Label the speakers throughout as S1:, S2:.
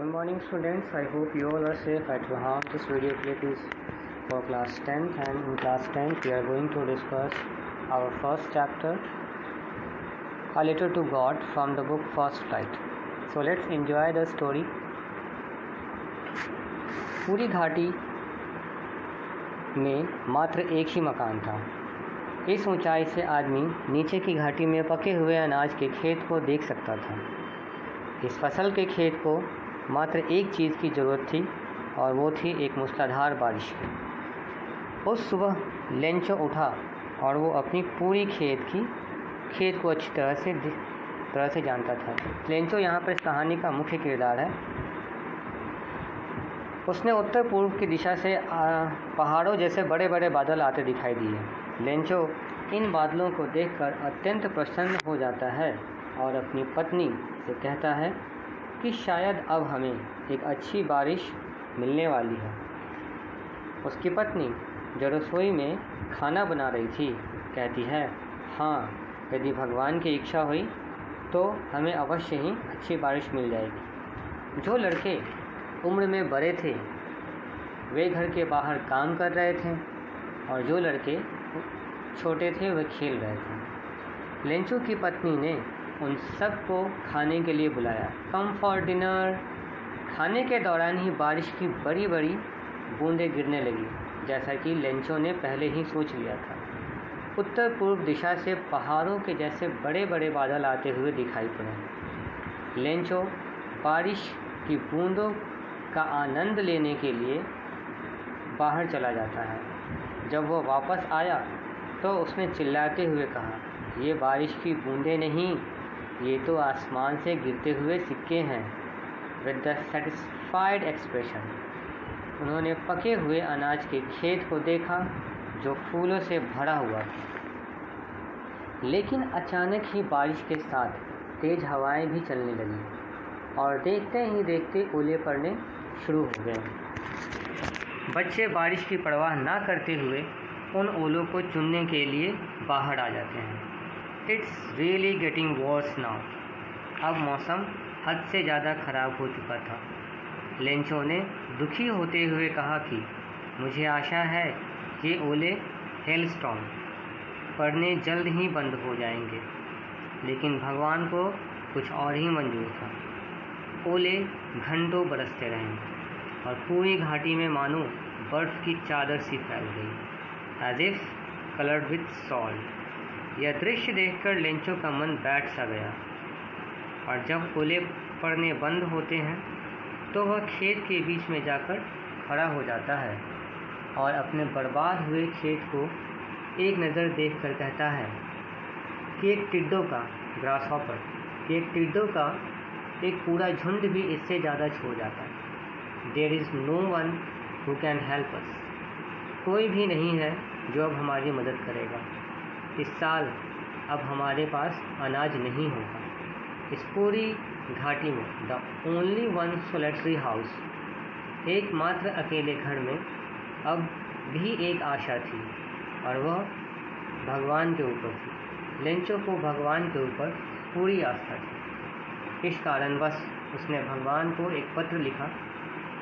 S1: Good morning students, I hope you all are safe at your home. This video clip is for class 10th, and in class 10th we are going to discuss our first chapter, A Letter to God, from the book First Flight. So let's enjoy the story. पूरी घाटी में मात्र एक ही मकान था। इस ऊंचाई से आदमी नीचे की घाटी में पके हुए अनाज के खेत को देख सकता था। इस फसल के खेत को मात्र एक चीज़ की ज़रूरत थी और वो थी एक मूसलाधार बारिश की। उस सुबह लेंचो उठा और वो अपनी पूरी खेत को अच्छी तरह से जानता था। लेंचो यहाँ पर इस कहानी का मुख्य किरदार है। उसने उत्तर पूर्व की दिशा से पहाड़ों जैसे बड़े बड़े बादल आते दिखाई दिए। लेंचो इन बादलों को देखकर अत्यंत प्रसन्न हो जाता है और अपनी पत्नी से कहता है कि शायद अब हमें एक अच्छी बारिश मिलने वाली है। उसकी पत्नी, जो रसोई में खाना बना रही थी, कहती है, हाँ, यदि भगवान की इच्छा हुई तो हमें अवश्य ही अच्छी बारिश मिल जाएगी। जो लड़के उम्र में बड़े थे वे घर के बाहर काम कर रहे थे और जो लड़के छोटे थे वे खेल रहे थे। लेंचो की पत्नी ने उन सब को खाने के लिए बुलाया। Come for dinner. खाने के दौरान ही बारिश की बड़ी बड़ी बूंदें गिरने लगी, जैसा कि लेंचो ने पहले ही सोच लिया था। उत्तर पूर्व दिशा से पहाड़ों के जैसे बड़े बड़े बादल आते हुए दिखाई पड़े। लेंचो बारिश की बूंदों का आनंद लेने के लिए बाहर चला जाता है। जब वह वापस आया तो उसने चिल्लाते हुए कहा, ये बारिश की बूंदें नहीं, ये तो आसमान से गिरते हुए सिक्के हैं। विद द सेटिस्फाइड एक्सप्रेशन, उन्होंने पके हुए अनाज के खेत को देखा जो फूलों से भरा हुआ था। लेकिन अचानक ही बारिश के साथ तेज़ हवाएं भी चलने लगीं और देखते ही देखते ओले पड़ने शुरू हो गए। बच्चे बारिश की परवाह ना करते हुए उन ओलों को चुनने के लिए बाहर आ जाते हैं। It's really getting worse now. अब मौसम हद से ज़्यादा ख़राब हो चुका था। लेंचो ने दुखी होते हुए कहा कि मुझे आशा है कि ओले हेलस्टॉर्म पड़ने जल्द ही बंद हो जाएंगे। लेकिन भगवान को कुछ और ही मंजूर था। ओले घंटों बरसते रहे और पूरी घाटी में मानो बर्फ़ की चादर सी फैल गई, as if coloured with salt. यह दृश्य देखकर लेंचो का मन बैठ सा गया और जब ओले पड़ने बंद होते हैं तो वह खेत के बीच में जाकर खड़ा हो जाता है और अपने बर्बाद हुए खेत को एक नज़र देखकर कहता है कि एक टिड्डों का ग्रासहॉपर कि एक टिड्डों का एक पूरा झुंड भी इससे ज़्यादा छो जाता है। There is no one who can help us. कोई भी नहीं है जो अब हमारी मदद करेगा। इस साल अब हमारे पास अनाज नहीं होगा। इस पूरी घाटी में the only one solitary house, एकमात्र अकेले घर में अब भी एक आशा थी और वह भगवान के ऊपर थी। लेंचो को भगवान के ऊपर पूरी आस्था थी। इस कारणवश उसने भगवान को एक पत्र लिखा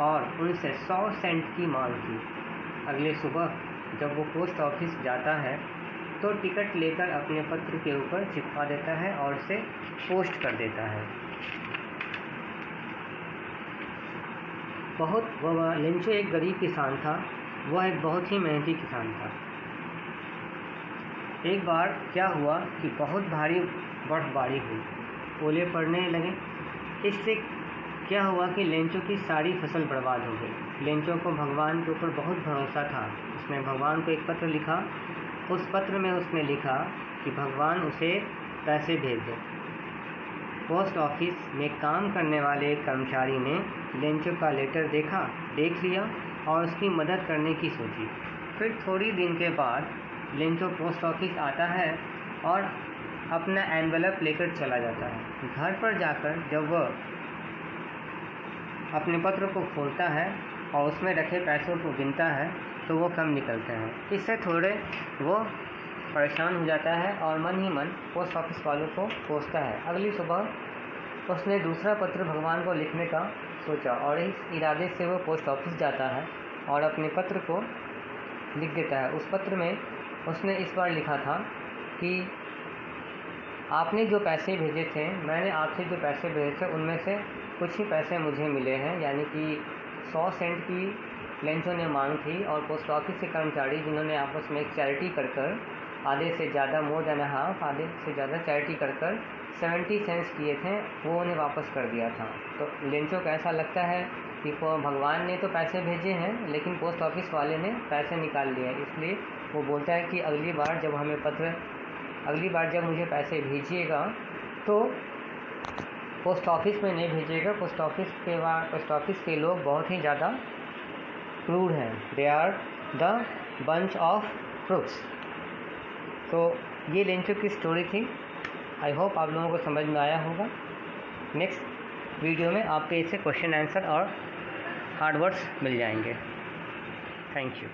S1: और उनसे 100 सेंट की मांग की। अगले सुबह जब वो पोस्ट ऑफिस जाता है तो टिकट लेकर अपने पत्र के ऊपर चिपका देता है और उसे पोस्ट कर देता है। लेंचो एक गरीब किसान था। वह एक बहुत ही मेहनती किसान था। एक बार क्या हुआ कि बहुत भारी बर्फबारी हुई, ओले पड़ने लगे। इससे क्या हुआ कि लेंचो की सारी फसल बर्बाद हो गई। लेंचो को भगवान के ऊपर बहुत भरोसा था। उसने भगवान को एक पत्र लिखा। उस पत्र में उसने लिखा कि भगवान उसे पैसे भेज दे। पोस्ट ऑफिस में काम करने वाले एक कर्मचारी ने लेंचो का लेटर देख लिया और उसकी मदद करने की सोची। फिर थोड़ी दिन के बाद लेंचो पोस्ट ऑफिस आता है और अपना एनवेलप लेकर चला जाता है। घर पर जाकर जब वह अपने पत्र को खोलता है और उसमें रखे पैसों को गिनता है तो वो कम निकलते हैं। इससे थोड़े वो परेशान हो जाता है और मन ही मन पोस्ट ऑफिस वालों को कोसता है। अगली सुबह उसने दूसरा पत्र भगवान को लिखने का सोचा और इस इरादे से वो पोस्ट ऑफिस जाता है और अपने पत्र को लिख देता है। उस पत्र में उसने इस बार लिखा था कि आपने जो पैसे भेजे थे, मैंने आपसे जो पैसे भेजे थे उनमें से कुछ ही पैसे मुझे मिले हैं, यानी कि 100 सेंट की लेंचो ने मांग थी और पोस्ट ऑफिस के कर्मचारी जिन्होंने आपस में एक चैरिटी कर आधे से ज़्यादा मोर देन हाफ आधे से ज़्यादा चैरिटी कर 70 सेंट्स किए थे, वो उन्हें वापस कर दिया था। तो लेंचो को ऐसा लगता है कि भगवान ने तो पैसे भेजे हैं लेकिन पोस्ट ऑफिस वाले ने पैसे निकाल लिए, इसलिए वो बोलता है कि अगली बार जब मुझे पैसे भेजिएगा तो पोस्ट ऑफिस में नहीं भेजिएगा। पोस्ट ऑफिस के लोग बहुत ही ज़्यादा क्रूर हैं, they are the bunch of crooks. तो ये लेंचो की स्टोरी थी। आई होप आप लोगों को समझ में आया होगा। नेक्स्ट वीडियो में आपके इससे क्वेश्चन आंसर और हार्ड वर्ड्स मिल जाएंगे। Thank you.